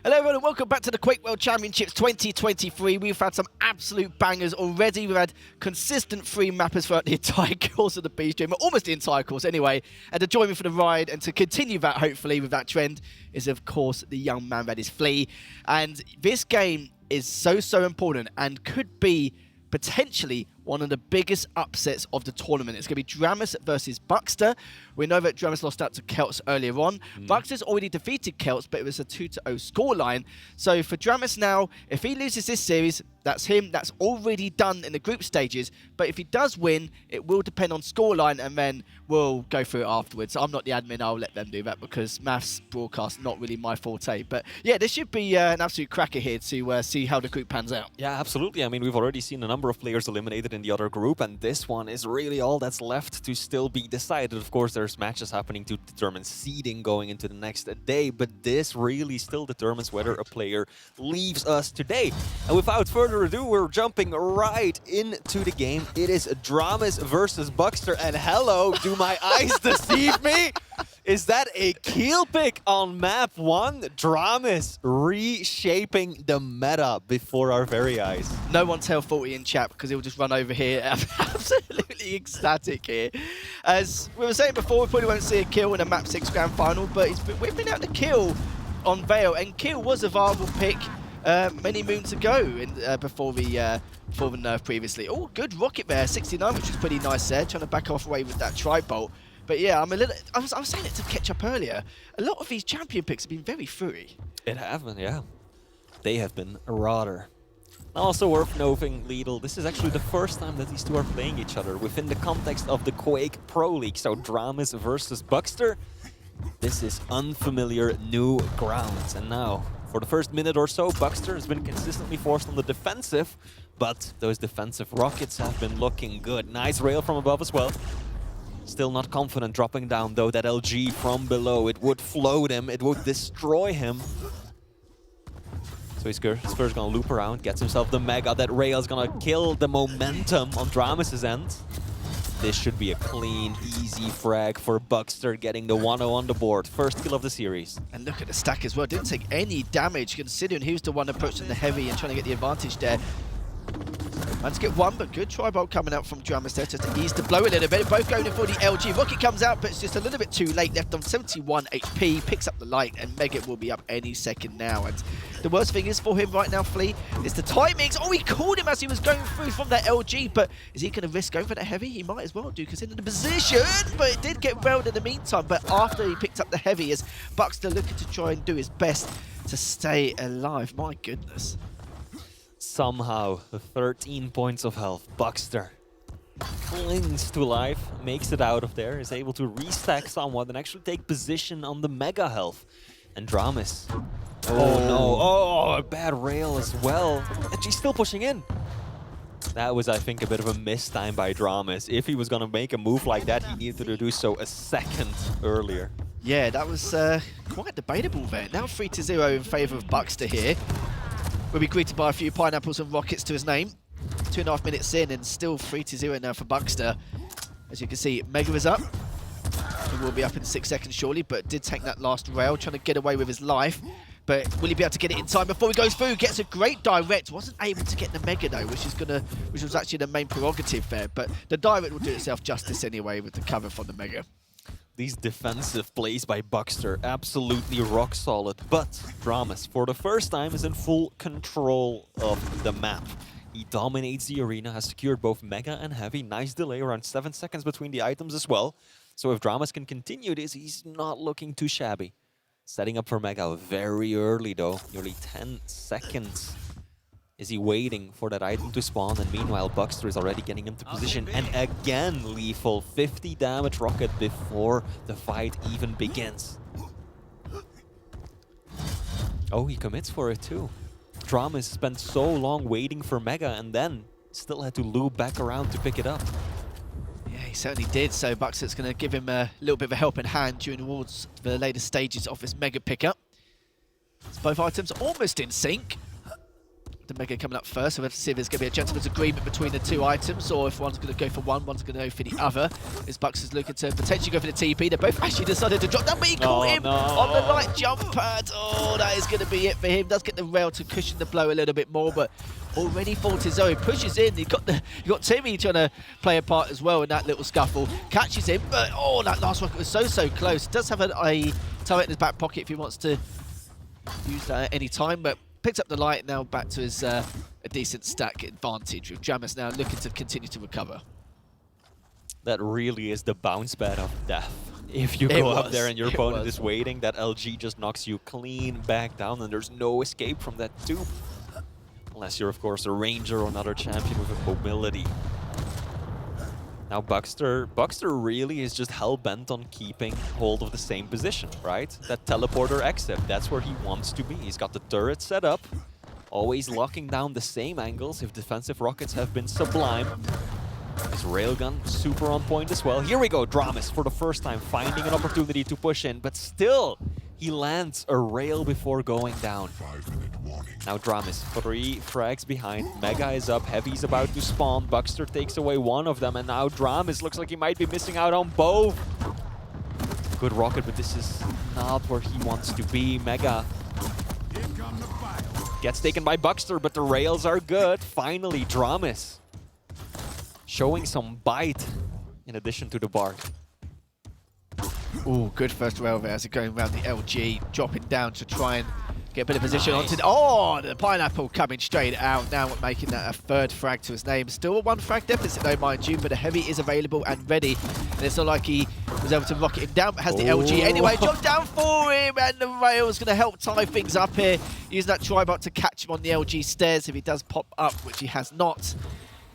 Hello everyone and welcome back to the Quake World Championships 2023. We've had some absolute bangers already. We've had consistent free mappers throughout the entire course of the B stream, almost the entire course anyway. And to join me for the ride and to continue that, hopefully, with that trend is, of course, the young man that is Flea. And this game is so important and could be potentially one of the biggest upsets of the tournament. It's going to be DRAMIS versus BUKSTER. We know that DRAMIS lost out to Celts earlier on. BUKSTER's already defeated Celts, but it was a 2-0 scoreline. So for DRAMIS now, if he loses this series, that's him. That's already done in the group stages. But if he does win, it will depend on scoreline, and then we'll go through it afterwards. I'm not the admin. I'll let them do that because maths broadcast not really my forte. But yeah, this should be an absolute cracker here to see how the group pans out. Yeah, absolutely. I mean, we've already seen a number of players eliminated in the other group, and this one is really all that's left to still be decided. Of course, there's matches happening to determine seeding going into the next day, but this really still determines whether a player leaves us today. And without further ado, we're jumping right into the game. It is DRAMIS versus BUKSTER, and hello, do my eyes deceive me? Is that a kill pick on map 1? DRAMIS reshaping the meta before our very eyes. No one tell 40 in chat because he'll just run over here. I'm absolutely ecstatic here. As we were saying before, we probably won't see a kill in a map 6 grand final, but we've been out to kill on Vale, and kill was a viable pick many moons ago before the nerf previously. Oh, good rocket there, 69, which was pretty nice there, trying to back off away with that tri-bolt. But yeah, I was saying it to catch up earlier. A lot of these champion picks have been very furry. It have been, yeah. They have been rather. Also worth noting, Lidl, this is actually the first time that these two are playing each other within the context of the Quake Pro League. So DRAMIS versus BUKSTER. This is unfamiliar new grounds. And now, for the first minute or so, BUKSTER has been consistently forced on the defensive, but those defensive rockets have been looking good. Nice rail from above as well. Still not confident dropping down, though, that LG from below. It would float him, it would destroy him. So he's first gonna loop around, gets himself the Mega. That rail is gonna kill the momentum on DRAMIS' end. This should be a clean, easy frag for BUKSTER, getting the 1-0 on the board. First kill of the series. And look at the stack as well. Didn't take any damage considering he was the one approaching the heavy and trying to get the advantage there. Managed to get one, but good tri-bolt coming out from DRAMIS there to ease the blow a little bit. Both going in for the LG. Rocket comes out, but it's just a little bit too late. Left on 71 HP, picks up the light, and Mega will be up any second now. And the worst thing is for him right now, Flea, is the timings. Oh, he called him as he was going through from that LG, but is he going to risk going for that heavy? He might as well do, because in the position, but it did get railed in the meantime. But after he picked up the heavy, as BUKSTER looking to try and do his best to stay alive. My goodness. Somehow, 13 points of health. BUKSTER clings to life, makes it out of there, is able to restack somewhat and actually take position on the Mega health. And DRAMIS. Oh no, oh, a bad rail as well. And she's still pushing in. That was, I think, a bit of a mistime by DRAMIS. If he was going to make a move like that, he needed to do so a second earlier. Yeah, that was quite debatable there. Now 3-0 in favour of BUKSTER here. Will be greeted by a few pineapples and rockets to his name. 2.5 minutes in and still 3-0 now for BUKSTER. As you can see, Mega is up. He will be up in 6 seconds surely, but did take that last rail, trying to get away with his life. But will he be able to get it in time before he goes through? Gets a great direct. Wasn't able to get the Mega though, which was actually the main prerogative there. But the direct will do itself justice anyway with the cover from the Mega. These defensive plays by BUKSTER, absolutely rock solid. But DRAMIS, for the first time, is in full control of the map. He dominates the arena, has secured both Mega and Heavy. Nice delay, around 7 seconds between the items as well. So if DRAMIS can continue this, he's not looking too shabby. Setting up for Mega very early though, nearly 10 seconds. Is he waiting for that item to spawn? And meanwhile, BUKSTER is already getting into position. And again, lethal 50 damage rocket before the fight even begins. Oh, he commits for it too. DRAMIS spent so long waiting for Mega and then still had to loop back around to pick it up. Yeah, he certainly did. So BUKSTER's going to give him a little bit of a helping hand towards the later stages of this Mega pickup. So both items almost in sync. the Mega coming up first, so we have to see if there's going to be a gentleman's agreement between the two items, or if one's going to go for one, one's going to go for the other. As BUKSTER's looking to potentially go for the TP. They both actually decided to drop down, but he caught him on the light jump pad. Oh, that is going to be it for him. Does get the rail to cushion the blow a little bit more, but already fought his own. Pushes in. You got Timmy trying to play a part as well in that little scuffle. Catches him, but oh, that last rocket was so close. Does have a turret in his back pocket if he wants to use that at any time, but picks up the light. Now back to his a decent stack advantage, with DRAMIS now looking to continue to recover. That really is the bounce pad of death. If you go up there and your opponent is waiting, that LG just knocks you clean back down, and there's no escape from that tube. Unless you're, of course, a ranger or another champion with a mobility. Now BUKSTER really is just hell-bent on keeping hold of the same position, right? That teleporter exit, that's where he wants to be. He's got the turret set up, always locking down the same angles if defensive rockets have been sublime. His railgun super on point as well. Here we go, DRAMIS for the first time finding an opportunity to push in, but still he lands a rail before going down. Now DRAMIS, 3 frags behind. Mega is up, Heavy's about to spawn. BUKSTER takes away one of them, and now DRAMIS looks like he might be missing out on both. Good rocket, but this is not where he wants to be. Mega gets taken by BUKSTER, but the rails are good. Finally, DRAMIS showing some bite in addition to the bark. Ooh, good first rail there as he's going around the LG, dropping down to try and get a bit of position onto the... Oh, the pineapple coming straight out now, making that a third frag to his name. Still a 1 frag deficit though, mind you, but a Heavy is available and ready. And it's not like he was able to rocket him down, but has the LG anyway. Drop down for him, and the rail's going to help tie things up here. Using that tribot to catch him on the LG stairs if he does pop up, which he has not.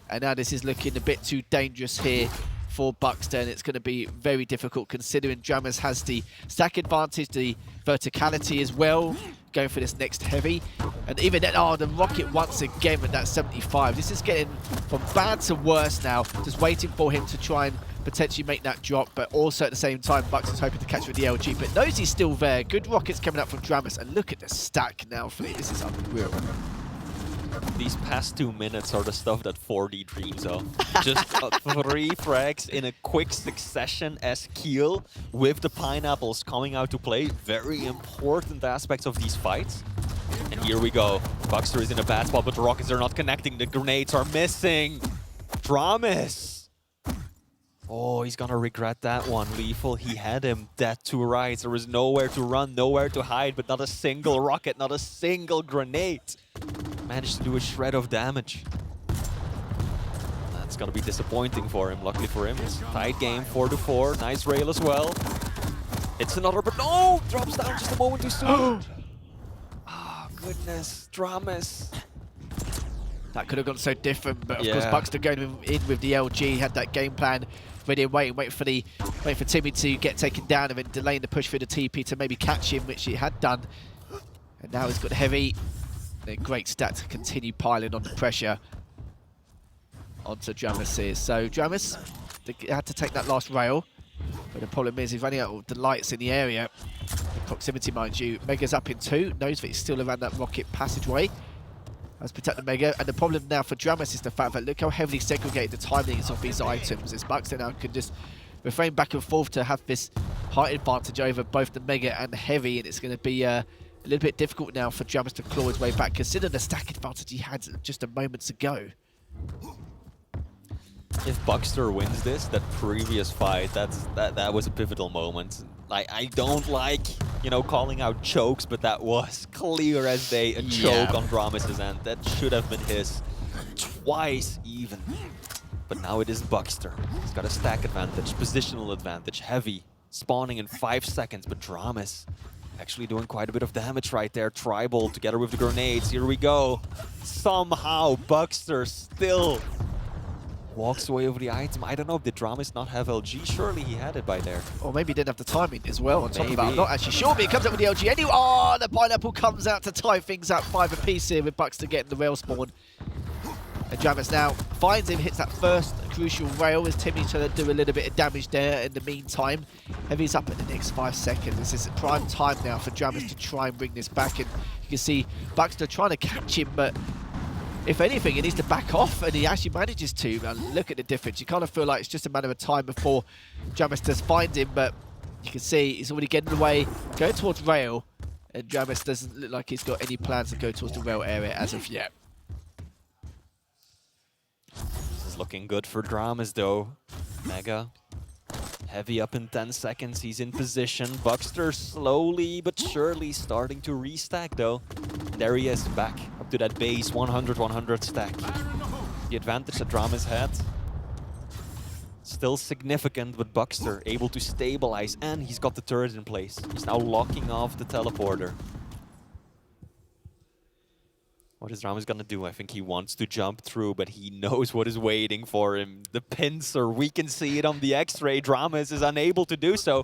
And now this is looking a bit too dangerous here for BUKSTER, and it's going to be very difficult considering DRAMIS has the stack advantage, the verticality as well, going for this next Heavy. And even then, oh, the rocket once again with that 75. This is getting from bad to worse now, just waiting for him to try and potentially make that drop, but also at the same time, BUKSTER's hoping to catch with the LG, but knows he's still there. Good rockets coming up from DRAMIS, and look at the stack now, Fleet. This is unreal. These past 2 minutes are the stuff that 4D dreams of. Just 3 frags in a quick succession as kill, with the pineapples coming out to play. Very important aspects of these fights. And here we go. BUKSTER is in a bad spot, but the rockets are not connecting. The grenades are missing. DRAMIS. Oh, he's gonna regret that one. Lethal, he had him dead to rights. There was nowhere to run, nowhere to hide, but not a single rocket, not a single grenade. Managed to do a shred of damage. That's gonna be disappointing for him. Luckily for him, it's a tight game, 4-4. Nice rail as well. It's another, but no! Drops down just a moment too soon. Oh, goodness. DRAMIS. That could have gone so different, but of course BUKSTER going in with the LG, had that game plan ready and waiting for Timmy to get taken down and then delaying the push through the TP to maybe catch him, which he had done. And now he's got Heavy. A great stat to continue piling on the pressure onto DRAMIS here. So DRAMIS had to take that last rail, but the problem is he's running out of the lights in the area. The proximity, mind you. Mega's up in 2, knows that he's still around that rocket passageway. Let's protect the Mega, and the problem now for DRAMIS is the fact that look how heavily segregated the timing is of these items. As BUKSTER now can just refrain back and forth to have this height advantage over both the Mega and the Heavy, and it's going to be a little bit difficult now for DRAMIS to claw his way back, considering the stack advantage he had just a moments ago. If BUKSTER wins this, that previous fight, that was a pivotal moment. I don't like, you know, calling out chokes, but that was clear as day a choke on DRAMIS' end. That should have been his twice even. But now it is BUKSTER. He's got a stack advantage, positional advantage, Heavy, spawning in 5 seconds, but DRAMIS actually doing quite a bit of damage right there. Tribal together with the grenades. Here we go. Somehow BUKSTER still walks away over the item. I don't know, did DRAMIS not have LG? Surely he had it by there. Or maybe he didn't have the timing as well on top of that. I'm not actually sure, but he comes up with the LG anyway. Oh, the pineapple comes out to tie things up 5 apiece here with BUKSTER getting the rail spawn. And DRAMIS now finds him, hits that first crucial rail as Timmy's trying to do a little bit of damage there in the meantime. Heavy's up in the next 5 seconds. This is prime time now for DRAMIS to try and bring this back. And you can see BUKSTER trying to catch him, but if anything, he needs to back off, and he actually manages to. And look at the difference. You kind of feel like it's just a matter of time before DRAMIS does find him, but you can see he's already getting away, going towards rail, and DRAMIS doesn't look like he's got any plans to go towards the rail area as of yet. This is looking good for DRAMIS though. Mega. Heavy up in 10 seconds, he's in position. BUKSTER slowly but surely starting to restack though. There he is, back up to that base 100-100 stack. The advantage that DRAMIS had, still significant, but BUKSTER able to stabilize, and he's got the turret in place. He's now locking off the teleporter. What is DRAMIS gonna do? I think he wants to jump through, but he knows what is waiting for him. The pincer, we can see it on the X-ray. DRAMIS is unable to do so.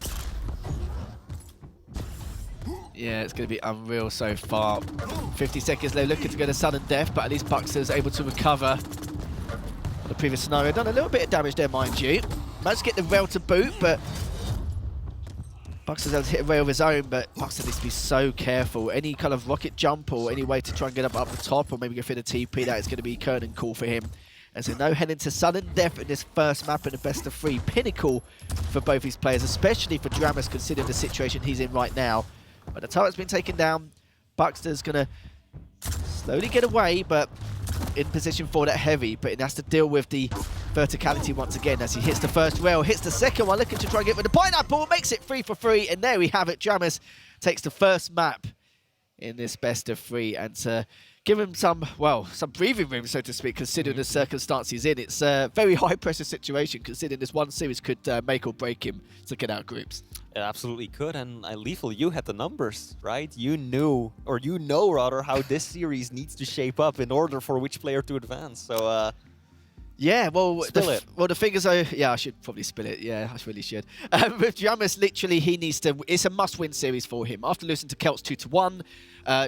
Yeah, it's going to be unreal so far. 50 seconds left, looking to go to sudden death, but at least BUKSTER's able to recover. On the previous scenario, done a little bit of damage there, mind you. Managed to get the rail to boot, but BUKSTER's able to hit a rail of his own, but BUKSTER needs to be so careful. Any kind of rocket jump or any way to try and get up the top, or maybe go through the TP, that is going to be curtain call for him. And so no heading to sudden death in this first map in the best of 3. Pinnacle for both these players, especially for DRAMIS, considering the situation he's in right now. But the turret's been taken down. BUKSTER's going to slowly get away, but in position for that heavy. But it has to deal with the verticality once again as he hits the first rail, hits the second one, looking to try and get with the pineapple, makes it 3 for 3, and there we have it. DRAMIS takes the first map in this best of 3, and to give him some, well, some breathing room, so to speak, considering the circumstances he's in. It's a very high-pressure situation, considering this one series could make or break him to get out of groups. It absolutely could, and Lethal, you had the numbers, right? You knew, or you know rather, how this series needs to shape up in order for which player to advance. So, yeah, well, the thing is, yeah, I should probably spill it. Yeah, I really should. With DRAMIS, literally, he needs to. It's a must-win series for him. After losing to Celts 2-1,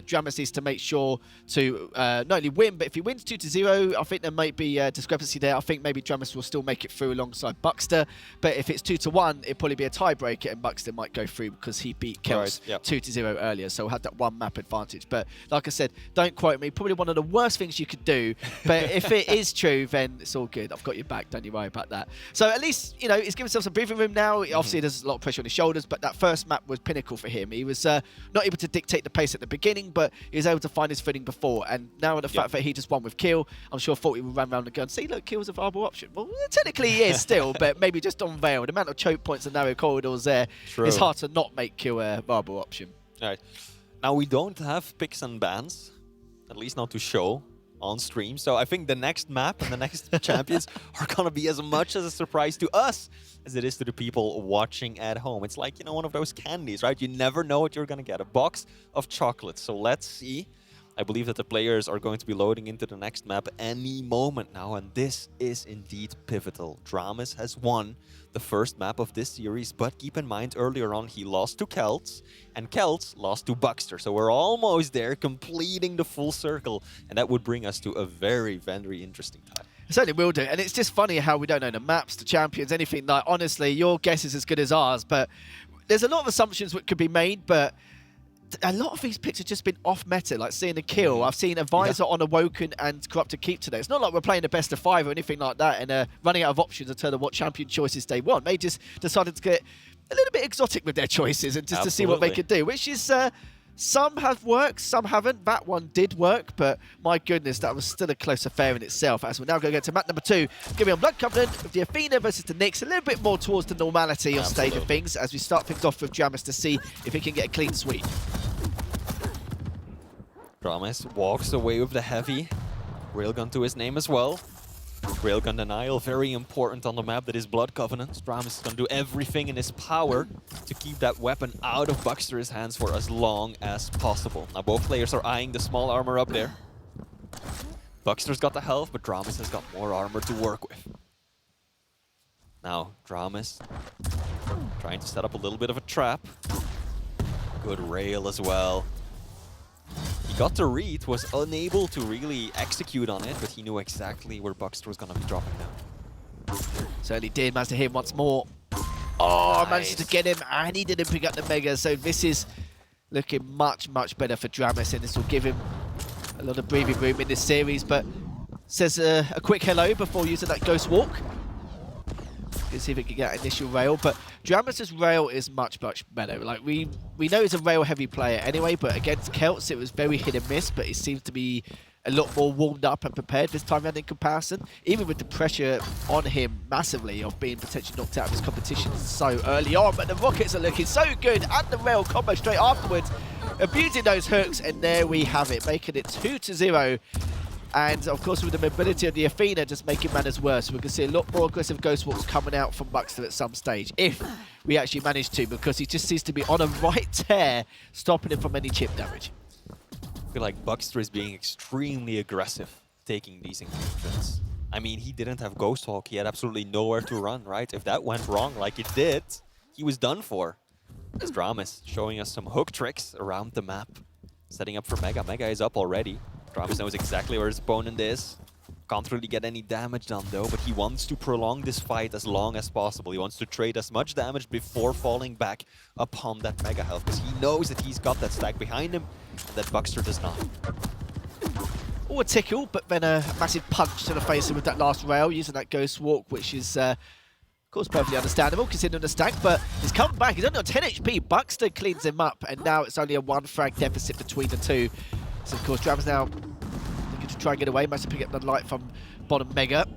DRAMIS needs to make sure to not only win, but if he wins 2-0, I think there might be a discrepancy there. I think maybe DRAMIS will still make it through alongside BUKSTER. But if it's 2-1, it'll probably be a tiebreaker, and BUKSTER might go through because he beat Celts 2-0 earlier, so we'll have that one map advantage. But like I said, don't quote me. Probably one of the worst things you could do. But if it is true, then it's all good. I've got your back. Don't you worry about that. So at least, you know, he's given himself some breathing room now. Obviously, there's a lot of pressure on his shoulders, but that first map was pinnacle for him. He was not able to dictate the pace at the beginning, but he was able to find his footing before. And now the fact that he just won with Kill, I'm sure thought he would run around and go and see, look, Kill's a viable option. Well, technically he is still, but maybe just on Veil. The amount of choke points and narrow corridors there, it's hard to not make Kill a viable option. All right. Now, we don't have picks and bans, at least not to show on stream. So I think the next map and the next champions are going to be as much as a surprise to us as it is to the people watching at home. It's like, you know, one of those candies, right? You never know what you're going to get. A box of chocolates. So let's see. I believe that the players are going to be loading into the next map any moment now, and this is indeed pivotal. DRAMIS has won the first map of this series, but keep in mind, earlier on he lost to Celts, and Celts lost to BUKSTER. So we're almost there, completing the full circle, and that would bring us to a very, very interesting time. It certainly will do, and it's just funny how we don't know the maps, the champions, anything. Like, honestly, your guess is as good as ours, but there's a lot of assumptions that could be made, but a lot of these picks have just been off meta, like seeing a Kill. I've seen Advisor on Awoken and Corrupted Keep today. It's not like we're playing the best of 5 or anything like that and running out of options in terms of what champion choices they want. They just decided to get a little bit exotic with their choices and just to see what they could do, which is some have worked, some haven't. That one did work, but my goodness, that was still a close affair in itself. As we're now going to go to map number 2, giving on Blood Covenant with the Athena versus the Nyx, a little bit more towards the normality of state of things as we start things off with DRAMIS to see if he can get a clean sweep. DRAMIS walks away with the heavy. Railgun to his name as well. Railgun denial, very important on the map. That is Blood Covenant. DRAMIS is going to do everything in his power to keep that weapon out of BUKSTER's hands for as long as possible. Now both players are eyeing the small armor up there. BUKSTER's got the health, but DRAMIS has got more armor to work with. Now DRAMIS trying to set up a little bit of a trap. Good rail as well. He got the read, was unable to really execute on it, but he knew exactly where BUKSTER was going to be dropping down. Certainly did, managed to hit him once more. Oh, nice. Managed to get him, and he didn't pick up the Mega, so this is looking much, much better for DRAMIS, and this will give him A lot of breathing room in this series, but says a quick hello before using that Ghost Walk. Let's see if it can get initial rail, but DRAMIS' rail is much better. Like we know he's a rail heavy player anyway, but against Celts it was very hit and miss, but he seems to be a lot more warmed up and prepared this time around in comparison, even with the pressure on him massively of being potentially knocked out of his competition so early on. But the Rockets are looking so good, and the rail combo straight afterwards, abusing those hooks, and there we have it, making it 2-0. And of course with the mobility of the Athena just making matters worse. We're going to see a lot more aggressive Ghost Walks coming out from BUKSTER at some stage, if we actually manage to, because he just seems to be on a right tear, stopping him from any chip damage. I feel like BUKSTER is being extremely aggressive taking these engagements. I mean, he didn't have Ghost Hawk, he had absolutely nowhere to run, right? If that went wrong like it did, he was done for. As DRAMIS showing us some hook tricks around the map, setting up for Mega. Mega is up already. DRAMIS knows exactly where his opponent is. Can't really get any damage done though, but he wants to prolong this fight as long as possible. He wants to trade as much damage before falling back upon that Mega health, because he knows that he's got that stack behind him, and that BUKSTER does not. Oh, a tickle, but then a massive punch to the face with that last rail, using that Ghost Walk, which is, of course, perfectly understandable considering the stack, but he's come back. He's only on 10 HP. BUKSTER cleans him up, and now it's only a 1 frag deficit between the two. So, of course, DRAMIS now looking to try and get away. Managed to pick up the light from bottom Mega.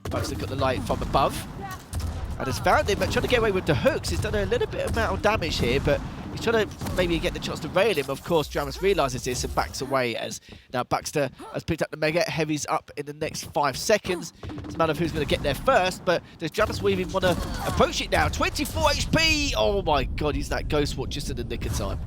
BUKSTER got the light from above. And has found him, but trying to get away with the hooks. He's done a little bit amount of damage here, but he's trying to maybe get the chance to rail him. Of course, DRAMIS realises this and backs away, as now BUKSTER has picked up the Mega. Heavy's up in the next 5 seconds. It's a matter of who's going to get there first, but does DRAMIS even want to approach it now? 24 HP! Oh my god, he's that Ghost Walk just in the nick of time.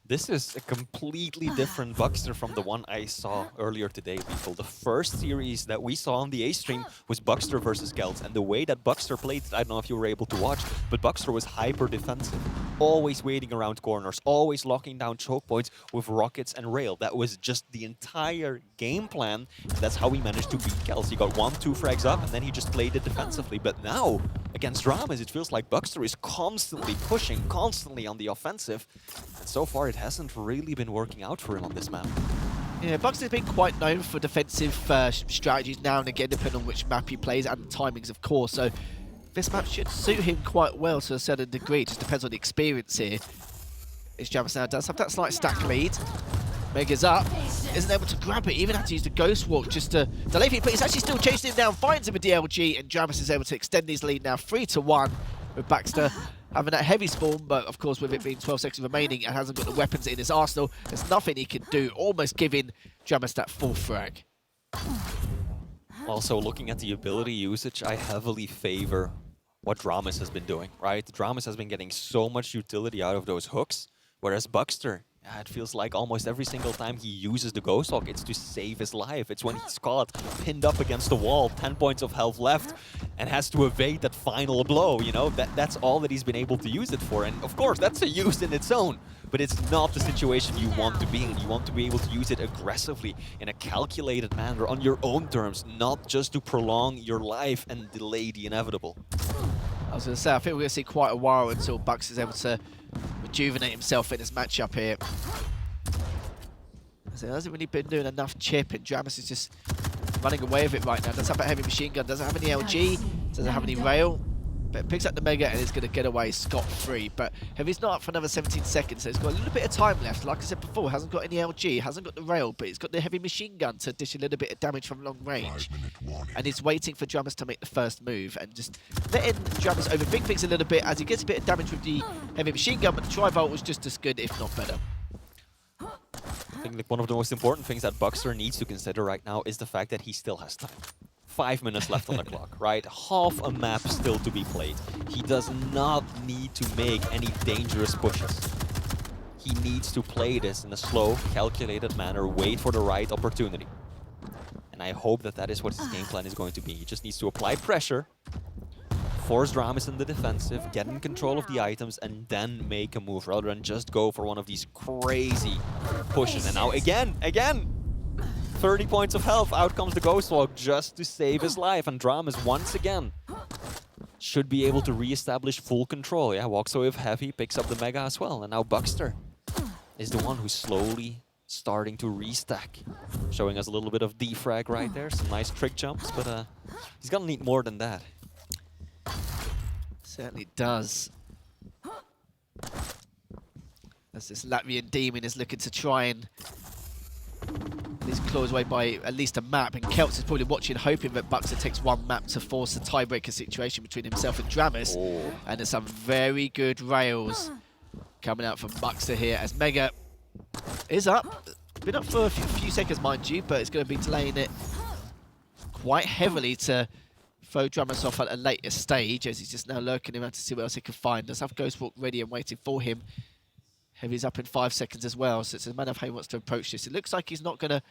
This is a completely different BUKSTER from the one I saw earlier today, people. The first series that we saw on the A stream was BUKSTER versus Celts, and the way that BUKSTER played, I don't know if you were able to watch, but BUKSTER was hyper defensive, always waiting around corners, always locking down choke points with rockets and rail. That was just the entire game plan, and that's how he managed to beat Celts. He got 1-2 frags up, and then he just played it defensively. But now, against DRAMIS, it feels like BUKSTER is constantly pushing, constantly on the offensive, and so far it hasn't really been working out for him on this map. Yeah, BUKSTER's been quite known for defensive strategies now and again, depending on which map he plays and the timings, of course. So this map should suit him quite well to a certain degree. It just depends on the experience here. As DRAMIS now does have that slight stack lead. Mega's up, isn't able to grab it, even had to use the Ghost Walk just to delay it, but he's actually still chasing him down, finds him with the LG, and DRAMIS is able to extend his lead now 3-1, with BUKSTER having that heavy spawn, but of course with it being 12 seconds remaining and hasn't got the weapons in his arsenal, there's nothing he can do, almost giving DRAMIS that full frag. Also, looking at the ability usage, I heavily favor what DRAMIS has been doing, right? DRAMIS has been getting so much utility out of those hooks, whereas BUKSTER, it feels like almost every single time he uses the Ghost Hawk, it's to save his life. It's when he's caught pinned up against the wall, 10 points of health left, and has to evade that final blow, you know? That's all that he's been able to use it for. And of course, that's a use in its own, but it's not the situation you want to be in. You want to be able to use it aggressively, in a calculated manner, on your own terms, not just to prolong your life and delay the inevitable. I was going to say, I think we're going to see quite a while until BUKSTER is able to rejuvenate himself in this matchup here. So he hasn't really been doing enough chip, and DRAMIS is just running away with it right now. Doesn't have a heavy machine gun, doesn't have any LG, doesn't have any rail, but picks up the Mega and is going to get away scot-free. But Heavy's not up for another 17 seconds, so he's got a little bit of time left. Like I said before, hasn't got any LG, hasn't got the rail, but he's got the heavy machine gun to dish a little bit of damage from long range. And he's waiting for DRAMIS to make the first move, and just letting DRAMIS overthink things a little bit as he gets a bit of damage with the heavy machine gun, but the tri-volt was just as good, if not better. I think like one of the most important things that BUKSTER needs to consider right now is the fact that he still has time. 5 minutes left on the clock, right? Half a map still to be played. He does not need to make any dangerous pushes. He needs to play this in a slow, calculated manner, wait for the right opportunity. And I hope that that is what his game plan is going to be. He just needs to apply pressure, force DRAMIS in the defensive, get in control of the items, and then make a move, rather than just go for one of these crazy pushes. And now again, 30 points of health, out comes the Ghost Walk just to save his life, and DRAMIS once again should be able to re-establish full control. Yeah, walks away with Heavy, picks up the Mega as well, and now BUKSTER is the one who's slowly starting to restack. Showing us a little bit of defrag right there. Some nice trick jumps, but he's gonna need more than that. Certainly does. As this Latvian demon is looking to try and at least claw his way by at least a map, and Celts is probably watching, hoping that BUKSTER takes one map to force a tiebreaker situation between himself and DRAMIS. Oh. And there's some very good rails coming out from BUKSTER here as Mega is up. Been up for a few seconds, mind you, but it's going to be delaying it quite heavily to throw DRAMIS off at a later stage, as he's just now lurking around to see what else he can find. Does have Ghostwalk ready and waiting for him. Heavy's up in 5 seconds as well, so it's a matter of how he wants to approach this. It looks like he's not going to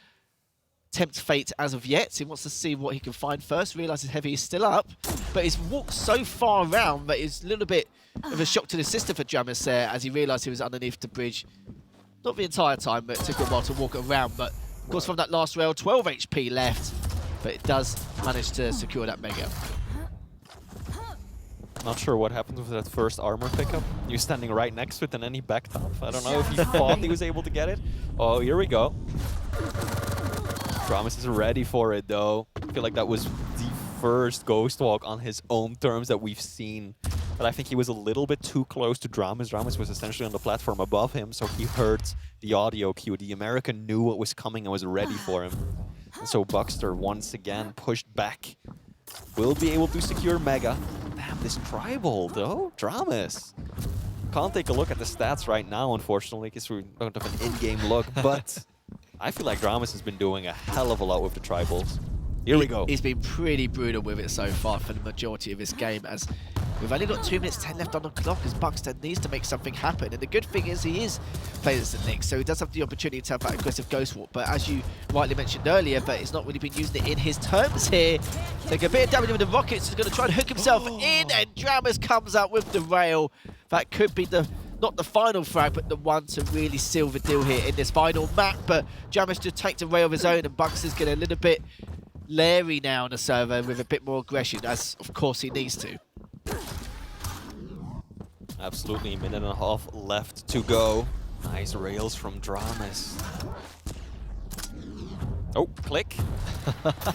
tempt fate as of yet. He wants to see what he can find first. Realises Heavy is still up, but he's walked so far around that it's a little bit of a shock to the system for DRAMIS there, as he realised he was underneath the bridge. Not the entire time, but it took a while to walk around. But of course, from that last rail, 12 HP left, but it does manage to secure that Mega. Not sure what happened with that first armor pickup. He was standing right next to it and then he backed up. I don't know if he thought he was able to get it. Oh, here we go. DRAMIS is ready for it though. I feel like that was the first Ghost Walk on his own terms that we've seen. But I think he was a little bit too close to DRAMIS. DRAMIS was essentially on the platform above him, so he heard the audio cue. The American knew what was coming and was ready for him. And so BUKSTER once again pushed back. Will be able to secure Mega. Damn, this tribal though, DRAMIS. Can't take a look at the stats right now, unfortunately, because we don't have an in-game look. But I feel like DRAMIS has been doing a hell of a lot with the tribals. Here we go. He's been pretty brutal with it so far for the majority of this game, as we've only got 2 minutes 10 left on the clock, as BUKSTER needs to make something happen. And the good thing is he is playing as the Nyx, so he does have the opportunity to have that aggressive Ghost Walk. But as you rightly mentioned earlier, but he's not really been using it in his terms here. Take a bit of damage with the rockets, he's going to try and hook himself in, and DRAMIS comes out with the rail. That could be not the final frag, but the one to really seal the deal here in this final map. But DRAMIS just takes a rail of his own, and BUKSTER's getting a little bit leery now on the server with a bit more aggression, as of course he needs to. Absolutely, a minute and a half left to go. Nice rails from DRAMIS. Oh, click.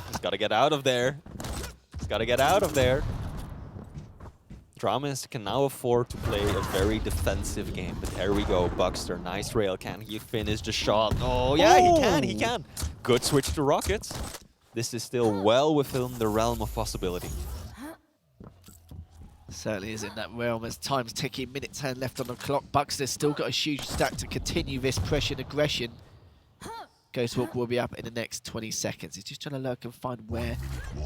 He's got to get out of there. He's got to get out of there. DRAMIS can now afford to play a very defensive game, but there we go. BUKSTER, nice rail. Can he finish the shot? Oh, yeah, he can. Good switch to rockets. This is still well within the realm of possibility. Certainly is in that realm as time's ticking. Minute 10 left on the clock. BUKSTER's still got a huge stack to continue this pressure and aggression. Ghostwalk will be up in the next 20 seconds. He's just trying to lurk and find where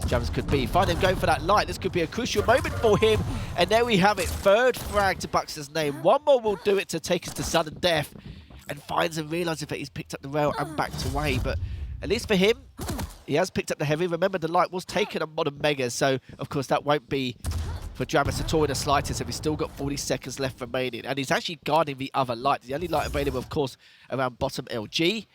DRAMIS could be. Find him going for that light. This could be a crucial moment for him. And there we have it. Third frag to BUKSTER's name. One more will do it to take us to sudden death. And finds and realises that he's picked up the rail and backed away. But at least for him, he has picked up the heavy. Remember, the light was taken on modern Mega. So, of course, that won't be for DRAMIS at all in the slightest, if he's still got 40 seconds left remaining. And he's actually guarding the other light. The only light available, of course, around bottom LG.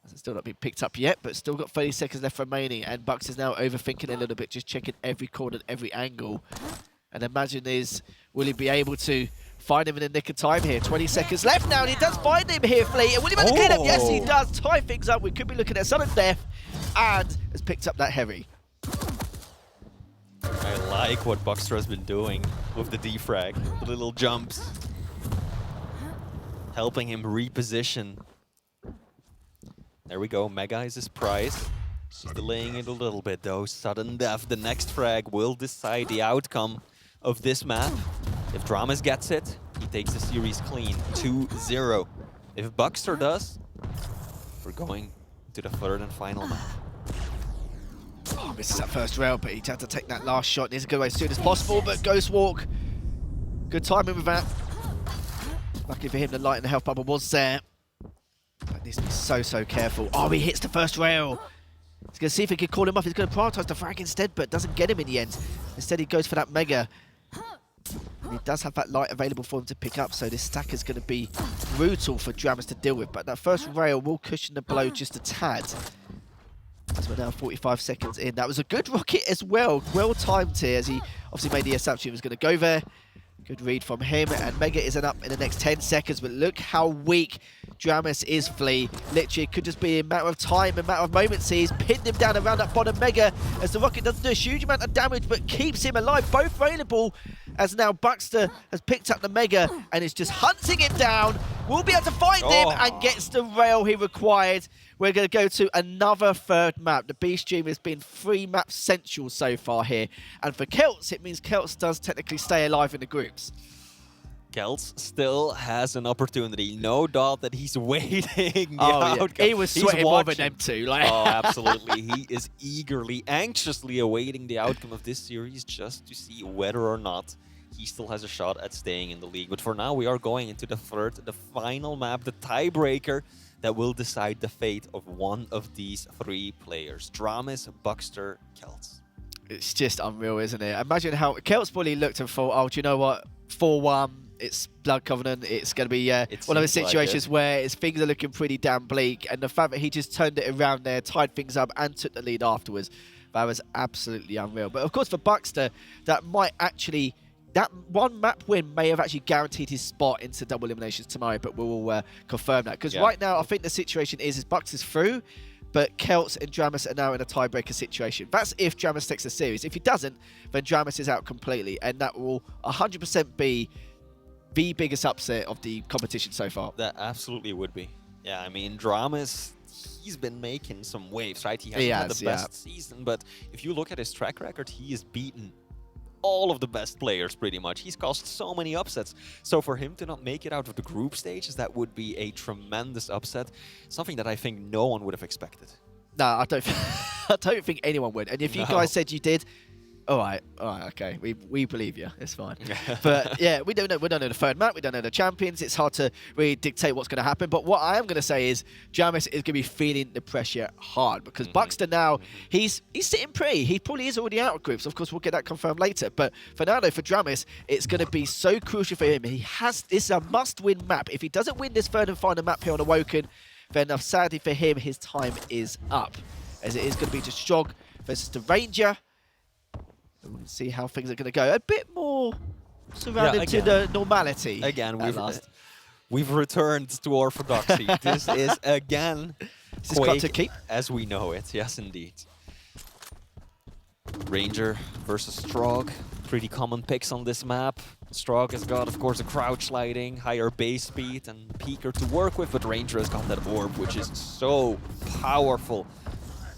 It's still not been picked up yet, but still got 30 seconds left remaining. And BUKSTER's now overthinking a little bit, just checking every corner and every angle. And imagine will he be able to find him in the nick of time here? 20 seconds left now, and he does find him here, Fleet. And will he manage to clean up? Yes, he does. Tie things up. We could be looking at sudden death, and has picked up that heavy. I like what BUKSTER has been doing with the defrag, the little jumps. Helping him reposition. There we go, Mega is his prize. She's delaying it a little bit though. Sudden death, the next frag will decide the outcome of this map. If DRAMIS gets it, he takes the series clean, 2-0. If BUKSTER does, we're going to the third and final map. Oh, misses that first rail, but he'd have to take that last shot. Needs to go away as soon as possible, but Ghost Walk. Good timing with that. Lucky for him, the light and the health bubble was there. But needs to be so careful. Oh, he hits the first rail. He's going to see if he can call him off. He's going to prioritise the frag instead, but doesn't get him in the end. Instead, he goes for that Mega. And he does have that light available for him to pick up, so this stack is going to be brutal for DRAMIS to deal with. But that first rail will cushion the blow just a tad. As we're now 45 seconds in. That was a good rocket as well. Well timed here, as he obviously made the assumption he was going to go there. Good read from him, and Mega isn't up in the next 10 seconds, but look how weak DRAMIS is Flea. Literally, it could just be a matter of time, a matter of moments. He's pinned him down around that bottom mega as the rocket doesn't do a huge amount of damage, but keeps him alive. Both available as now BUKSTER has picked up the mega and is just hunting it down. Will be able to find him and gets the rail he required. We're going to go to another third map. The B stream has been 3 maps central so far here. And for Celts, it means Celts does technically stay alive in the groups. Celts still has an opportunity. No doubt that he's waiting the outcome. Yeah. He was sweating more than them two. Like. Oh, absolutely. He is eagerly, anxiously awaiting the outcome of this series just to see whether or not he still has a shot at staying in the league. But for now, we are going into the third, the final map, the tiebreaker that will decide the fate of one of these 3 players. DRAMIS, BUKSTER, Celts. It's just unreal, isn't it? Imagine how Celts probably looked and thought, oh, do you know what? 4-1, it's Blood Covenant. It's going to be one of those situations where things are looking pretty damn bleak. And the fact that he just turned it around there, tied things up, and took the lead afterwards, that was absolutely unreal. But of course, for BUKSTER, that might actually... That one map win may have actually guaranteed his spot into double eliminations tomorrow, but we'll confirm that. Because right now, I think the situation is BUKSTER's through, but Celts and DRAMIS are now in a tiebreaker situation. That's if DRAMIS takes the series. If he doesn't, then DRAMIS is out completely, and that will 100% be the biggest upset of the competition so far. That absolutely would be. Yeah, I mean, DRAMIS, he's been making some waves, right? He hasn't had the best season, but if you look at his track record, he has beaten all of the best players, pretty much. He's caused so many upsets. So for him to not make it out of the group stages, that would be a tremendous upset. Something that I think no one would have expected. No, I don't think anyone would. And if you guys said you did, all right, okay, we believe you. It's fine. But yeah, we don't know the third map. We don't know the champions. It's hard to really dictate what's going to happen. But what I am going to say is DRAMIS is going to be feeling the pressure hard because BUKSTER now he's sitting pretty. He probably is already out of groups. Of course, we'll get that confirmed later. But for now, though, for DRAMIS, it's going to be so crucial for him. This is a must-win map. If he doesn't win this third and final map here on Awoken, then sadly for him, his time is up, as it is going to be just Strog versus the Ranger. We'll see how things are going to go. A bit more surrounded to the normality. Again, we've returned to orthodoxy. This is again Quake to keep as we know it. Yes, indeed. Ranger versus Strog. Pretty common picks on this map. Strog has got, of course, a crouch sliding, higher base speed, and peeker to work with, but Ranger has got that orb, which is so powerful,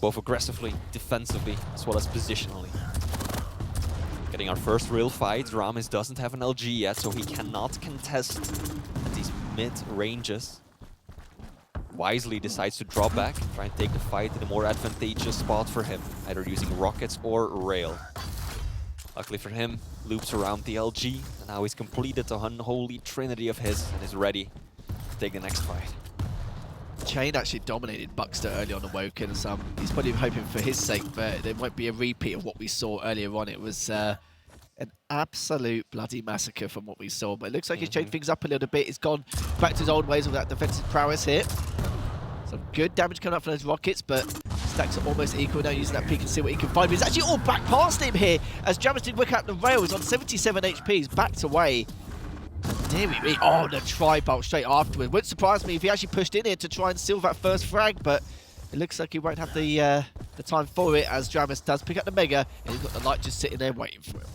both aggressively, defensively, as well as positionally. Getting our first real fight. DRAMIS doesn't have an LG yet, so he cannot contest at these mid-ranges. Wisely decides to drop back, try and take the fight in a more advantageous spot for him, either using rockets or rail. Luckily for him, loops around the LG, and now he's completed the unholy trinity of his and is ready to take the next fight. Chain actually dominated BUKSTER early on Awoken. He's probably hoping for his sake, but there won't be a repeat of what we saw earlier on. It was an absolute bloody massacre from what we saw, but it looks like he's changed things up a little bit. He's gone back to his old ways with that defensive prowess here. Some good damage coming up from those rockets, but stacks are almost equal now, using that peek and see what he can find. But he's actually all back past him here, as DRAMIS did work out the rail. He's on 77 HP, he's backed away. Oh, the tri-bolt straight afterwards. Wouldn't surprise me if he actually pushed in here to try and seal that first frag, but it looks like he won't have the time for it, as DRAMIS does pick up the mega, and he's got the light just sitting there waiting for him.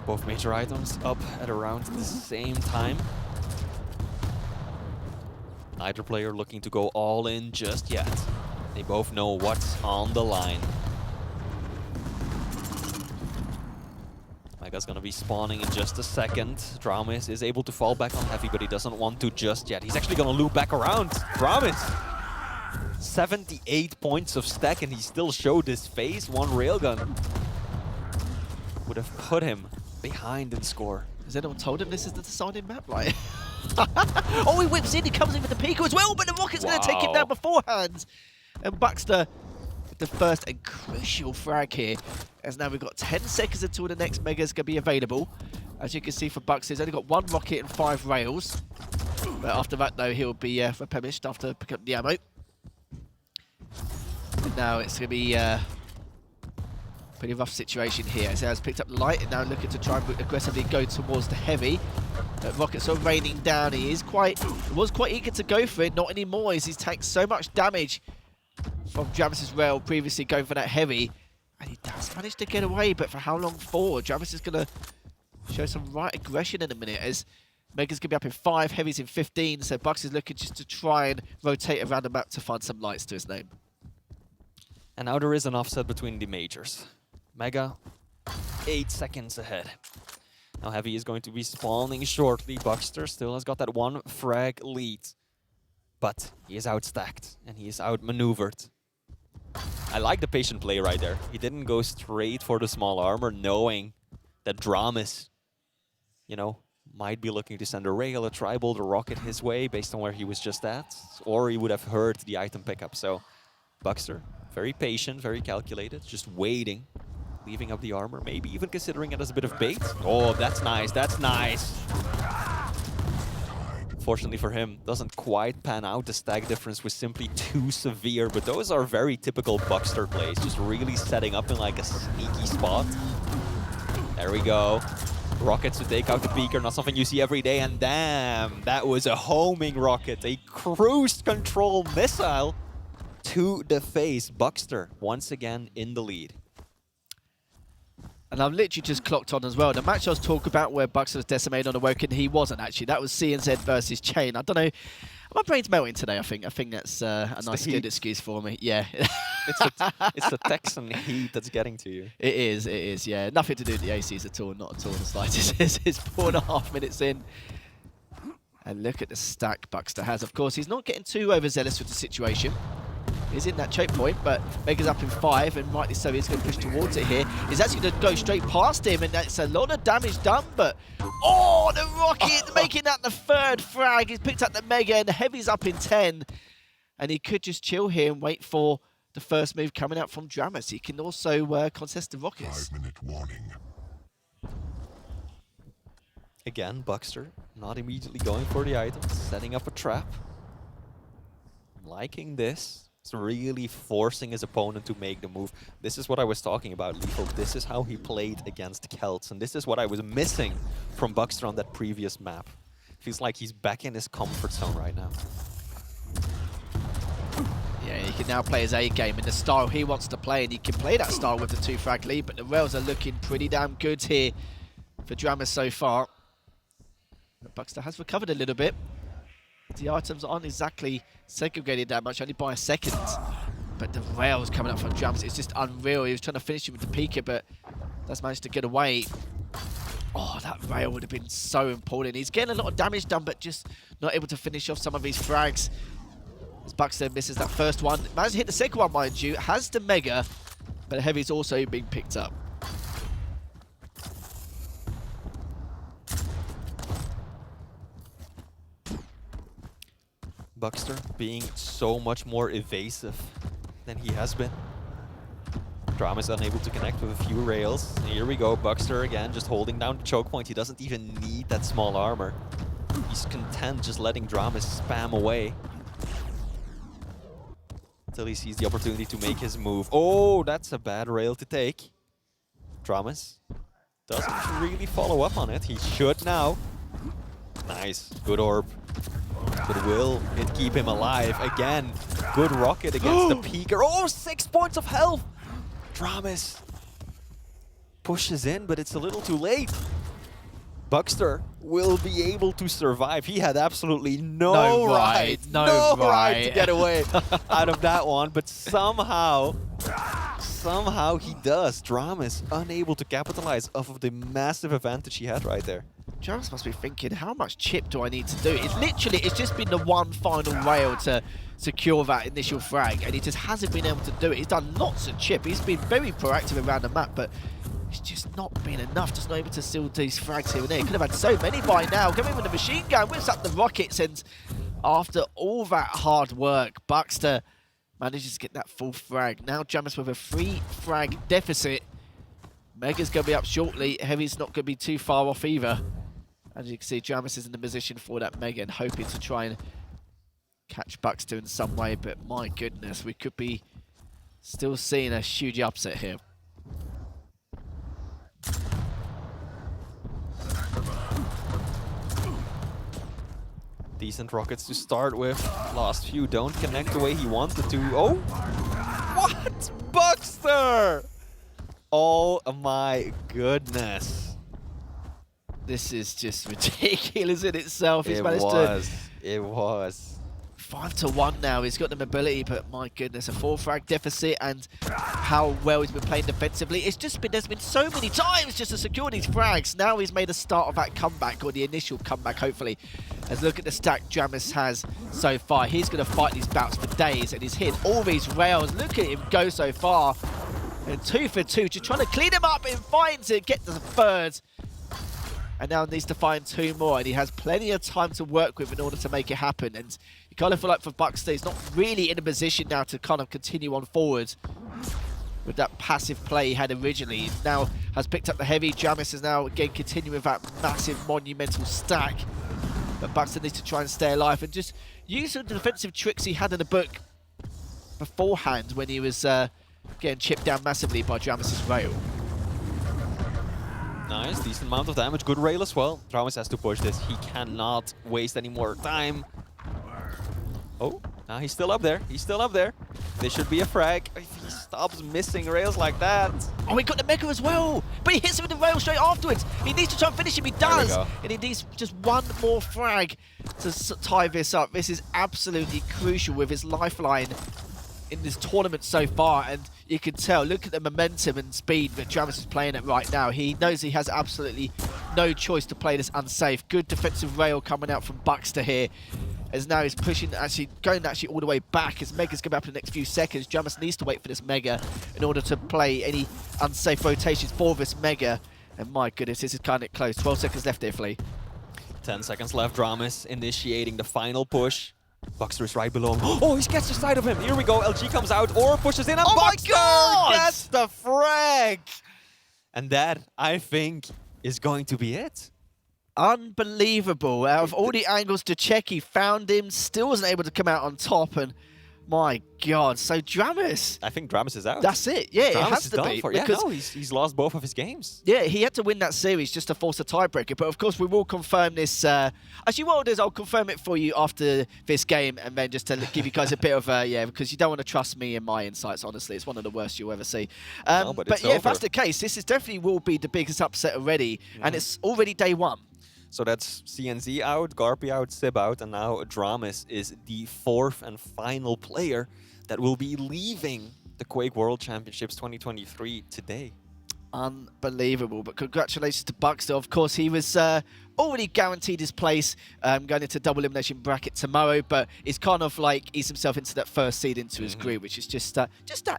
Both major items up at around the same time. Neither player looking to go all in just yet. They both know what's on the line. Mega's gonna be spawning in just a second. DRAMIS is able to fall back on heavy, but he doesn't want to just yet. He's actually gonna loop back around. DRAMIS! 78 points of stack, and he still showed his face. One railgun would have put him behind in score. Has anyone told him this is the deciding map? Like, oh, he whips in, he comes in with the Pico as well, but the rocket's going to take him down beforehand. And BUKSTER with the first and crucial frag here, as now we've got 10 seconds until the next mega is going to be available. As you can see for BUKSTER, he's only got 1 rocket and 5 rails. But after that, though, he'll be replenished after picking up the ammo. And now it's going to be Pretty rough situation here. As has picked up the light and now looking to try and aggressively go towards the heavy. Rockets are raining down. He was quite eager to go for it. Not anymore, as he's taken so much damage from DRAMIS' rail previously going for that heavy. And he does manage to get away, but for how long for? DRAMIS is going to show some right aggression in a minute, as Mega's going to be up in 5, Heavy's in 15, so Bucks is looking just to try and rotate around the map to find some lights to his name. And now there is an offset between the majors. Mega, 8 seconds ahead. Now Heavy is going to be spawning shortly. BUKSTER still has got that 1 frag lead. But he is outstacked and he is outmaneuvered. I like the patient play right there. He didn't go straight for the small armor, knowing that DRAMIS, you know, might be looking to send a rail, a tribal, the rocket his way based on where he was just at. Or he would have heard the item pickup. So BUKSTER, very patient, very calculated, just waiting. Leaving up the armor, maybe even considering it as a bit of bait. Oh, that's nice, that's nice. Fortunately for him, doesn't quite pan out. The stack difference was simply too severe, but those are very typical BUKSTER plays, just really setting up in like a sneaky spot. There we go. Rockets to take out the peaker, not something you see every day, and damn, that was a homing rocket, a cruise control missile to the face. BUKSTER once again in the lead. And I've literally just clocked on as well. The match I was talking about where BUKSTER was decimated on Awoken, he wasn't actually. That was CNZ versus Chain. I don't know. My brain's melting today, I think. I think that's a nice good excuse for me. Yeah. It's the Texan heat that's getting to you. It is, yeah. Nothing to do with the ACs at all, not at all in the slightest. It's 4.5 minutes in. And look at the stack BUKSTER has. Of course, he's not getting too overzealous with the situation. He's in that choke point, but Mega's up in 5, and rightly so, he's going to push towards it here. He's actually going to go straight past him, and that's a lot of damage done, but... Oh, the rocket making that the 3rd frag. He's picked up the Mega, and the Heavy's up in 10. And he could just chill here and wait for the first move coming out from DRAMIS. He can also contest the rockets. 5-minute warning. Again, BUKSTER not immediately going for the items, setting up a trap. Liking this. It's really forcing his opponent to make the move. This is what I was talking about, Lethal. This is how he played against Celts, and this is what I was missing from BUKSTER on that previous map. Feels like he's back in his comfort zone right now. Yeah, he can now play his A game in the style he wants to play, and he can play that style with the 2 frag lead, but the rails are looking pretty damn good here for DRAMIS so far. But BUKSTER has recovered a little bit. The items aren't exactly segregated that much, only by a second. But the rails coming up from DRAMIS, it's just unreal. He was trying to finish him with the peeker, but that's managed to get away. Oh, that rail would have been so important. He's getting a lot of damage done, but just not able to finish off some of these frags. As BUKSTER misses that first one. Managed to hit the second one, mind you. Has the Mega, but the Heavy's also being picked up. BUKSTER being so much more evasive than he has been. DRAMIS unable to connect with a few rails. And here we go, BUKSTER again, just holding down the choke point. He doesn't even need that small armor. He's content just letting DRAMIS spam away until he sees the opportunity to make his move. Oh, that's a bad rail to take. DRAMIS doesn't really follow up on it. He should now. Nice, good orb. But will it keep him alive? Again, good rocket against the peaker. Oh, 6 points of health! DRAMIS pushes in, but it's a little too late. BUKSTER will be able to survive. He had absolutely no right to get away out of that one, but somehow he does. DRAMIS unable to capitalize off of the massive advantage he had right there. DRAMIS must be thinking, how much chip do I need to do? It's just been the one final rail to secure that initial frag, and he just hasn't been able to do it. He's done lots of chip. He's been very proactive around the map, but it's just not been enough. Just not able to seal these frags here and there. He could have had so many by now. Coming with the machine gun, whips up the rockets, and after all that hard work, BUKSTER manages to get that full frag. Now DRAMIS with a 3 frag deficit. Mega's going to be up shortly. Heavy's not going to be too far off either. As you can see, DRAMIS is in the position for that Mega and hoping to try and catch BUKSTER in some way, but my goodness, we could be still seeing a huge upset here. Decent rockets to start with. Last few don't connect the way he wanted to. Oh! What? BUKSTER! Oh my goodness. This is just ridiculous in itself. He's It managed was. It was. 5-1 now. He's got the mobility, but my goodness, a 4 frag deficit, and how well he's been playing defensively. It's just been, there's been so many times just to secure these frags. Now he's made a start of that comeback, or the initial comeback, hopefully. As look at the stack DRAMIS has so far. He's going to fight these bouts for days, and he's hit all these rails. Look at him go so far. And 2 for 2, just trying to clean him up, and finds it, get to the third. And now needs to find 2 more, and he has plenty of time to work with in order to make it happen. And you kind of feel like for BUKSTER, he's not really in a position now to kind of continue on forward with that passive play he had originally. He now has picked up the heavy. DRAMIS is now again continuing with that massive monumental stack. But BUKSTER needs to try and stay alive and just use the defensive tricks he had in the book beforehand when he was getting chipped down massively by DRAMIS' rail. Nice, decent amount of damage. Good rail as well. DRAMIS has to push this. He cannot waste any more time. Oh, now he's still up there. He's still up there. This should be a frag. If he stops missing rails like that. Oh, he got the mega as well. But he hits him with the rail straight afterwards. He needs to try and finish him. He does. And he needs just one more frag to tie this up. This is absolutely crucial with his lifeline in this tournament so far, and you can tell, look at the momentum and speed that DRAMIS is playing at right now. He knows he has absolutely no choice to play this unsafe. Good defensive rail coming out from BUKSTER here, as now he's pushing, going all the way back as Mega's coming up in the next few seconds. DRAMIS needs to wait for this Mega in order to play any unsafe rotations for this Mega. And my goodness, this is kind of close. 12 seconds left here, Flea. 10 seconds left. DRAMIS initiating the final push. BUKSTER is right below him. Oh, he gets the side of him. Here we go. LG comes out or pushes in, and BUKSTER gets the frag. And that, I think, is going to be it. Unbelievable. Out of all the angles to check, he found him, still wasn't able to come out on top, and my God. So DRAMIS. I think DRAMIS is out. That's it. Yeah, DRAMIS it has to be. Yeah, no, he's lost both of his games. Yeah, he had to win that series just to force a tiebreaker. But of course, we will confirm this. Actually, what I'll do is I'll confirm it for you after this game, and then just to give you guys a bit of yeah, because you don't want to trust me and my insights. Honestly, it's one of the worst you'll ever see. No, but yeah, if that's the case, this is definitely will be the biggest upset already, and it's already day 1. So that's CNZ out, Garpy out, Sib out, and now DRAMIS is the 4th and final player that will be leaving the Quake World Championships 2023 today. Unbelievable, but congratulations to BUKSTER. Of course, he was already guaranteed his place going into double elimination bracket tomorrow, but he's kind of like eased himself into that first seed into his group, which is just that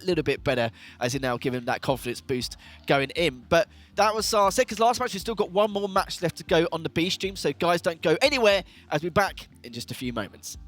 little bit better, as he now give him that confidence boost going in. But that was our second last match. We've still got one more match left to go on the B stream, so guys, don't go anywhere, as we're back in just a few moments.